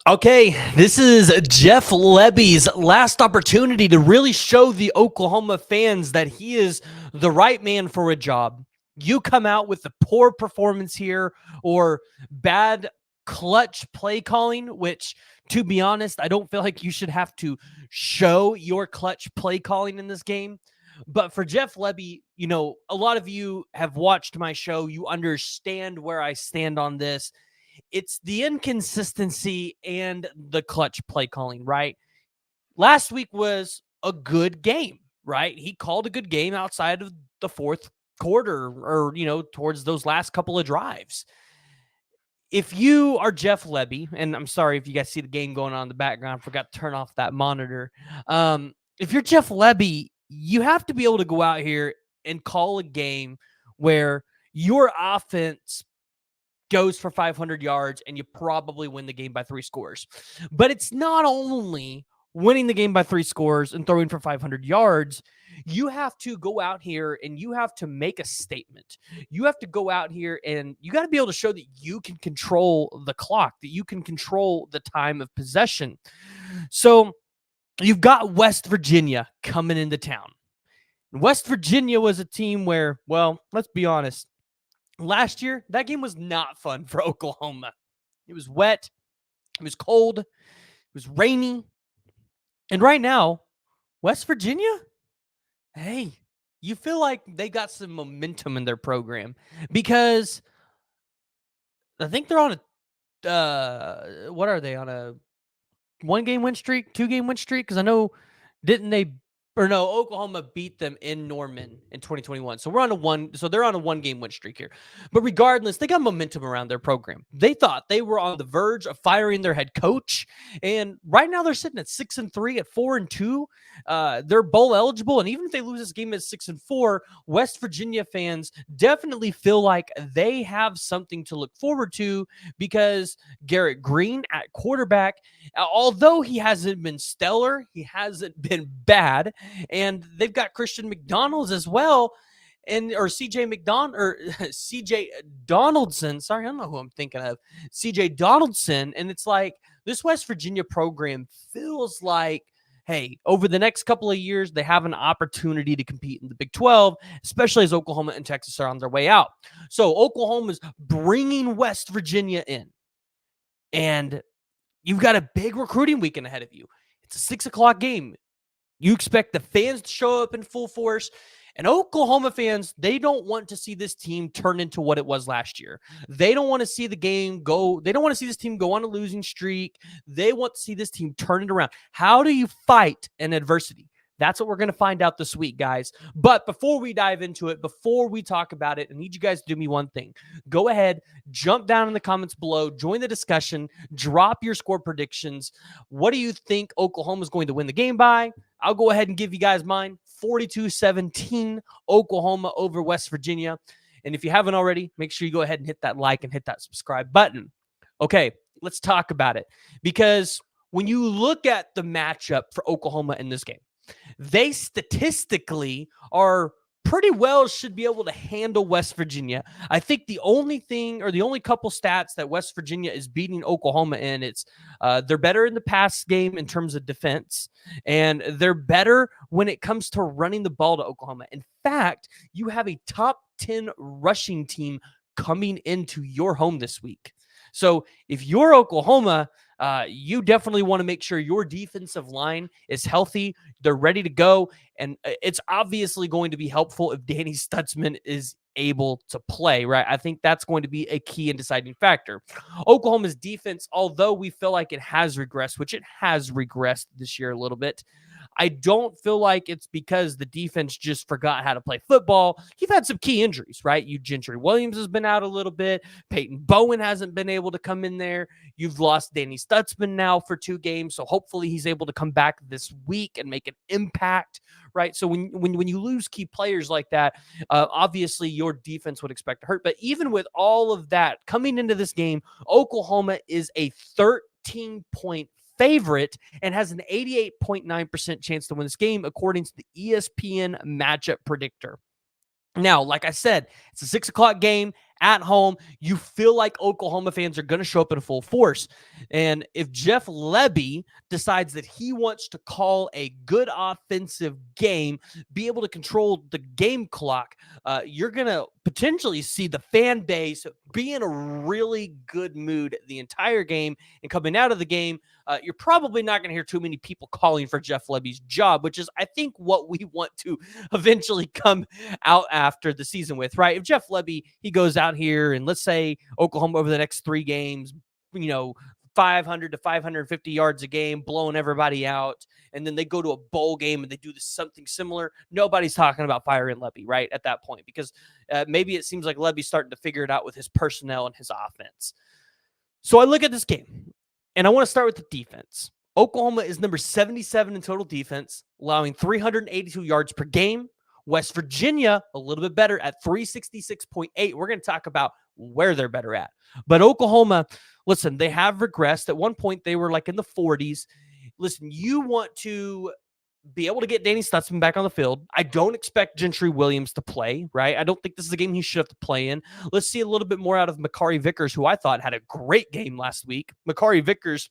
Okay, this is Jeff Lebby's last opportunity to really show the Oklahoma fans that he is the right man for a job. You come out with a poor performance here or bad clutch play calling, which, to be honest, I don't feel like you should have to show your clutch play calling in this game. But for Jeff Lebby, a lot of you have watched my show. You understand where I stand on this. It's the inconsistency and the clutch play calling, right? Last week was a good game, right? He called a good game outside of the fourth quarter or, towards those last couple of drives. If you are Jeff Lebby, and I'm sorry if you guys see the game going on in the background, I forgot to turn off that monitor. If you're Jeff Lebby, you have to be able to go out here and call a game where your offense goes for 500 yards and you probably win the game by 3 scores. But it's not only winning the game by 3 scores and throwing for 500 yards. You have to go out here and you have to make a statement. You have to go out here and you got to be able to show that you can control the clock, that you can control the time of possession. So you've got West Virginia coming into town. West Virginia was a team where, well, let's be honest, last year, that game was not fun for Oklahoma. It was wet. It was cold. It was rainy. And right now, West Virginia, hey, you feel like they got some momentum in their program because I think they're on what are they on a 1 game win streak, 2 game win streak? Because I know, didn't they or no, Oklahoma beat them in Norman in 2021. So they're on a 1 game win streak here. But regardless, they got momentum around their program. They thought they were on the verge of firing their head coach. And right now they're sitting at 6-3, at 4-2. They're bowl eligible. And even if they lose this game at 6-4, West Virginia fans definitely feel like they have something to look forward to because Garrett Green at quarterback, although he hasn't been stellar, he hasn't been bad. And they've got Christian McDonald's as well, or CJ McDonald or CJ Donaldson. Sorry, I don't know who I'm thinking of. CJ Donaldson. And it's like this West Virginia program feels like, hey, over the next couple of years, they have an opportunity to compete in the Big 12, especially as Oklahoma and Texas are on their way out. So Oklahoma is bringing West Virginia in. And you've got a big recruiting weekend ahead of you. It's a 6 o'clock game. You expect the fans to show up in full force. And Oklahoma fans, they don't want to see this team turn into what it was last year. They don't want to see the game go. They don't want to see this team go on a losing streak. They want to see this team turn it around. How do you fight an adversity? That's what we're going to find out this week, guys. But before we dive into it, before we talk about it, I need you guys to do me one thing. Go ahead, jump down in the comments below, join the discussion, drop your score predictions. What do you think Oklahoma is going to win the game by? I'll go ahead and give you guys mine. 42-17, Oklahoma over West Virginia. And if you haven't already, make sure you go ahead and hit that like and hit that subscribe button. Okay, let's talk about it. Because when you look at the matchup for Oklahoma in this game, they statistically are pretty well should be able to handle West Virginia. I think the only thing or the only couple stats that West Virginia is beating Oklahoma in, it's they're better in the pass game in terms of defense, and they're better when it comes to running the ball to Oklahoma. In fact, you have a top 10 rushing team coming into your home this week. So if you're Oklahoma, you definitely want to make sure your defensive line is healthy. They're ready to go. And it's obviously going to be helpful if Danny Stutzman is able to play, right? I think that's going to be a key and deciding factor. Oklahoma's defense, although we feel like it has regressed, which it has regressed this year a little bit, I don't feel like it's because the defense just forgot how to play football. You've had some key injuries, right? Gentry Williams has been out a little bit. Peyton Bowen hasn't been able to come in there. You've lost Danny Stutzman now for 2 games, so hopefully he's able to come back this week and make an impact, right? So when you lose key players like that, obviously your defense would expect to hurt. But even with all of that coming into this game, Oklahoma is a 13-point favorite and has an 88.9% chance to win this game, according to the ESPN matchup predictor. Now, like I said, it's a 6 o'clock game at home. You feel like Oklahoma fans are going to show up in full force. And if Jeff Lebby decides that he wants to call a good offensive game, be able to control the game clock, you're going to potentially see the fan base be in a really good mood the entire game. And coming out of the game, you're probably not going to hear too many people calling for Jeff Lebby's job, which is, I think, what we want to eventually come out after the season with, right? If Jeff Lebby, he goes out here and let's say Oklahoma over the next 3 games, 500 to 550 yards a game, blowing everybody out, and then they go to a bowl game and they do something similar, nobody's talking about firing Lebby, right, at that point, because maybe it seems like Lebby's starting to figure it out with his personnel and his offense. So I look at this game, and I want to start with the defense. Oklahoma is number 77 in total defense, allowing 382 yards per game. West Virginia, a little bit better at 366.8. We're going to talk about where they're better at. But Oklahoma, listen, they have regressed. At one point, they were like in the 40s. Listen, you want to be able to get Danny Stutzman back on the field. I don't expect Gentry Williams to play, right? I don't think this is a game he should have to play in. Let's see a little bit more out of Makari Vickers, who I thought had a great game last week. Makari Vickers,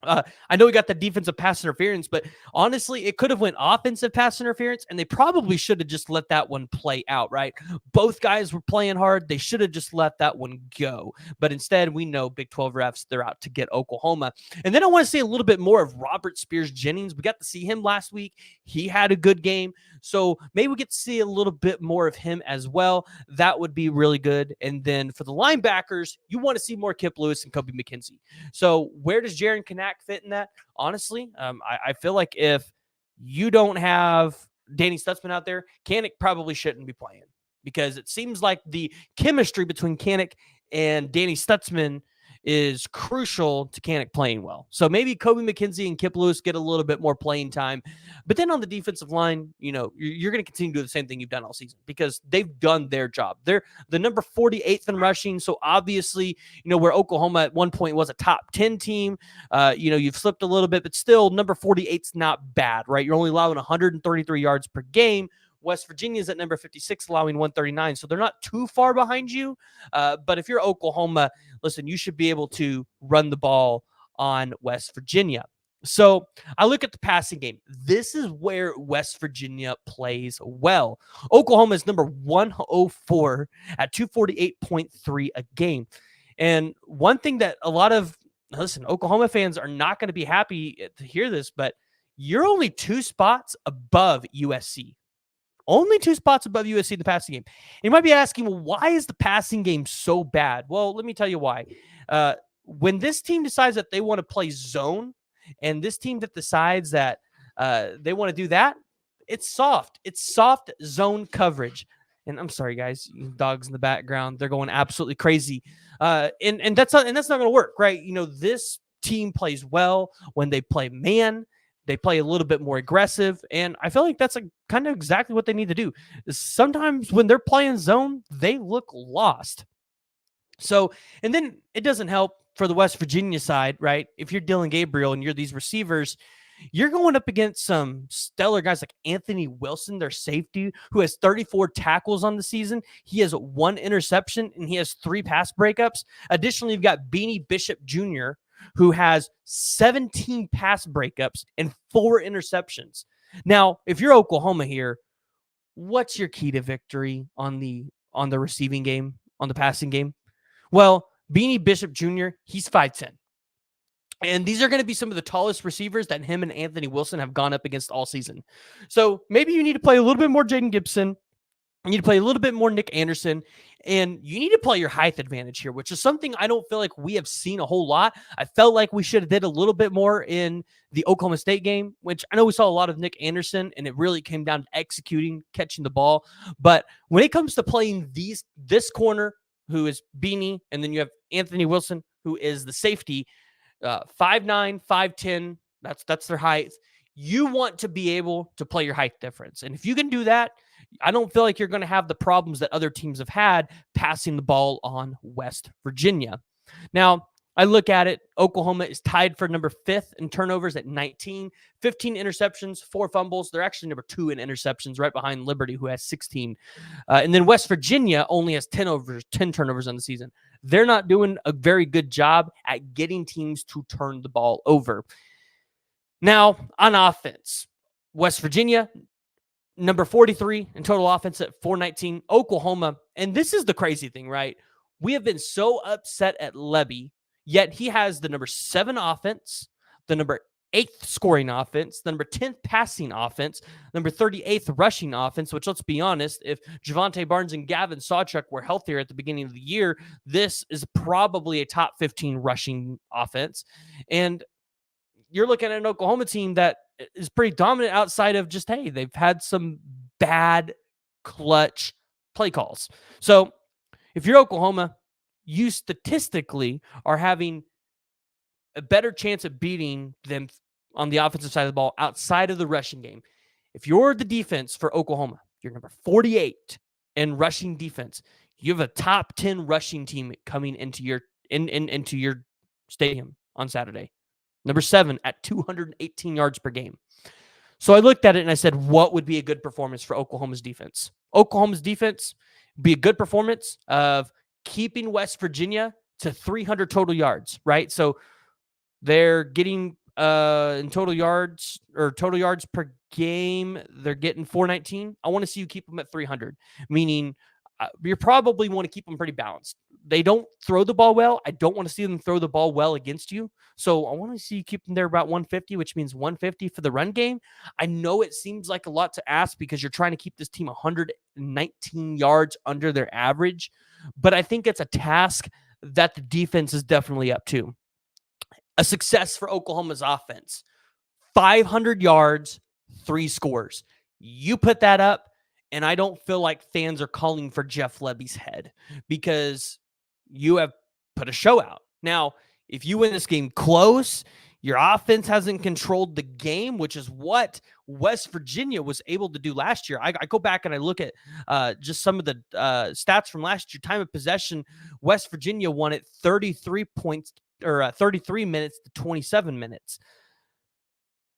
I know we got the defensive pass interference, but honestly, it could have went offensive pass interference, and they probably should have just let that one play out, right? Both guys were playing hard. They should have just let that one go. But instead, we know Big 12 refs, they're out to get Oklahoma. And then I want to see a little bit more of Robert Spears-Jennings. We got to see him last week. He had a good game. So maybe we get to see a little bit more of him as well. That would be really good. And then for the linebackers, you want to see more Kip Lewis and Kobe McKenzie. So where does Jaron Kanak fit in that? Honestly, I feel like if you don't have Danny Stutzman out there, Kanak probably shouldn't be playing, because it seems like the chemistry between Kanak and Danny Stutzman is crucial to Kanak playing well. So maybe Kobe McKenzie and Kip Lewis get a little bit more playing time. But then on the defensive line, you're going to continue to do the same thing you've done all season, because they've done their job. They're the number 48th in rushing. So obviously, where Oklahoma at one point was a top 10 team, you've slipped a little bit, but still number 48's not bad, right? You're only allowing 133 yards per game. West Virginia is at number 56, allowing 139. So they're not too far behind you. But if you're Oklahoma, listen, you should be able to run the ball on West Virginia. So I look at the passing game. This is where West Virginia plays well. Oklahoma is number 104 at 248.3 a game. And one thing that Oklahoma fans are not going to be happy to hear this, but you're only 2 spots above USC. Only 2 spots above USC in the passing game. You might be asking, well, why is the passing game so bad? Well, let me tell you why. When this team decides that they want to play zone, and this team that decides that they want to do that, it's soft. It's soft zone coverage. And I'm sorry, guys, you dogs in the background, they're going absolutely crazy. And that's not going to work, right? This team plays well when they play man. They play a little bit more aggressive, and I feel like that's kind of exactly what they need to do. Sometimes when they're playing zone, they look lost. So, and then it doesn't help for the West Virginia side, right? If you're Dylan Gabriel and you're these receivers, you're going up against some stellar guys like Anthony Wilson, their safety, who has 34 tackles on the season. He has 1 interception, and he has 3 pass breakups. Additionally, you've got Beanie Bishop Jr., who has 17 pass breakups and 4 interceptions. Now, if you're Oklahoma here, what's your key to victory on the receiving game, on the passing game? Well, Beanie Bishop Jr., he's 5'10". And these are going to be some of the tallest receivers that him and Anthony Wilson have gone up against all season. So maybe you need to play a little bit more Jaden Gibson. You need to play a little bit more Nick Anderson, and you need to play your height advantage here, which is something I don't feel like we have seen a whole lot. I felt like we should have did a little bit more in the Oklahoma State game, which I know we saw a lot of Nick Anderson, and it really came down to executing, catching the ball. But when it comes to playing this corner, who is Beanie, and then you have Anthony Wilson, who is the safety, 5'9", 5'10", that's their height. You want to be able to play your height difference. And if you can do that, I don't feel like you're going to have the problems that other teams have had passing the ball on West Virginia. Now, I look at it, Oklahoma is tied for number 5th in turnovers at 19, 15 interceptions, 4 fumbles. They're actually number 2 in interceptions, right behind Liberty, who has 16. And then West Virginia only has 10 turnovers on the season. They're not doing a very good job at getting teams to turn the ball over. Now, on offense, West Virginia, number 43 in total offense at 419. Oklahoma, and this is the crazy thing, right? We have been so upset at Lebby, yet he has the number 7 offense, the number 8th scoring offense, the number 10th passing offense, number 38th rushing offense, which, let's be honest, if Javante Barnes and Gavin Sawchuk were healthier at the beginning of the year, this is probably a top 15 rushing offense. And you're looking at an Oklahoma team that is pretty dominant outside of just, hey, they've had some bad clutch play calls. So if you're Oklahoma, you statistically are having a better chance of beating them on the offensive side of the ball outside of the rushing game. If you're the defense for Oklahoma, you're number 48 in rushing defense. You have a top 10 rushing team coming into your into your stadium on Saturday. Number 7 at 218 yards per game. So I looked at it and I said, what would be a good performance for Oklahoma's defense? Oklahoma's defense would be a good performance of keeping West Virginia to 300 total yards, right? So they're getting in total yards per game, they're getting 419. I want to see you keep them at 300, meaning you probably want to keep them pretty balanced. They don't throw the ball well. I don't want to see them throw the ball well against you. So I want to see you keep them there about 150, which means 150 for the run game. I know it seems like a lot to ask because you're trying to keep this team 119 yards under their average, but I think it's a task that the defense is definitely up to. A success for Oklahoma's offense, 500 yards, 3 scores. You put that up, and I don't feel like fans are calling for Jeff Lebby's head because you have put a show out. Now, if you win this game close, your offense hasn't controlled the game, which is what West Virginia was able to do last year. I go back and I look at just some of the stats from last year. Time of possession, West Virginia won it 33 points or 33 minutes to 27 minutes.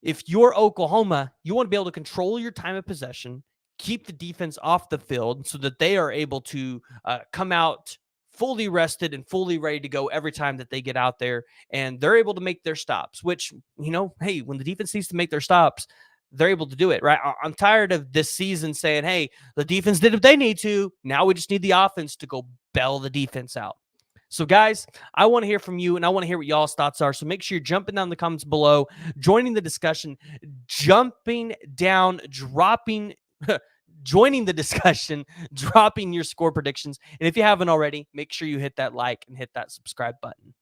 If you're Oklahoma, you want to be able to control your time of possession, keep the defense off the field so that they are able to come out fully rested and fully ready to go every time that they get out there, and they're able to make their stops, which, hey, when the defense needs to make their stops, they're able to do it, right? I'm tired of this season saying, hey, the defense did what they need to. Now we just need the offense to go bail the defense out. So, guys, I want to hear from you, and I want to hear what y'all's thoughts are. So make sure you're jumping down in the comments below, joining the discussion, joining the discussion, dropping your score predictions. And if you haven't already, make sure you hit that like and hit that subscribe button.